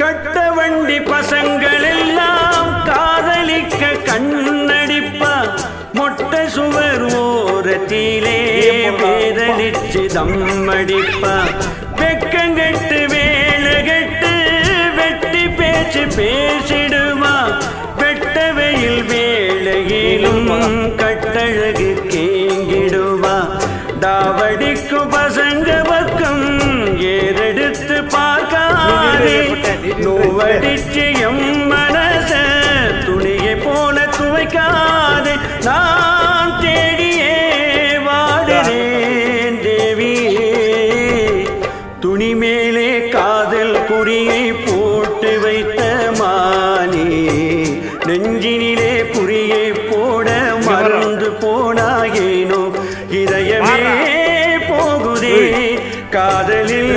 கட்ட வண்டி பசங்கள் எல்லாம் காதலிக்க கண்ணடிப்பா மொட்டை சுவர் ஓரத்திலே பேரடிச்சு தம்மடிப்பா வெக்கங்கெட்டு வேலகெட்டு வெட்டி பேச்சு பேசிடுவா வெட்ட வெயில் வேளையிலும் கட்டழகு கேங்கிடுவா தாவடிக்கு பசங்க பக்கம் ஏறெடுத்து பார்க்காதே நோவடிச்சு எம் மனச துணியை போல துவைக்காதே நான் தேடியே வாடுறேன் தேவியே துணி மேலே காதல் குறியை போட்டு வைத்த மானே நெஞ்சினிலே குறியை போட மறந்து போனாயேனோ இதயமே போகுதே காதலில்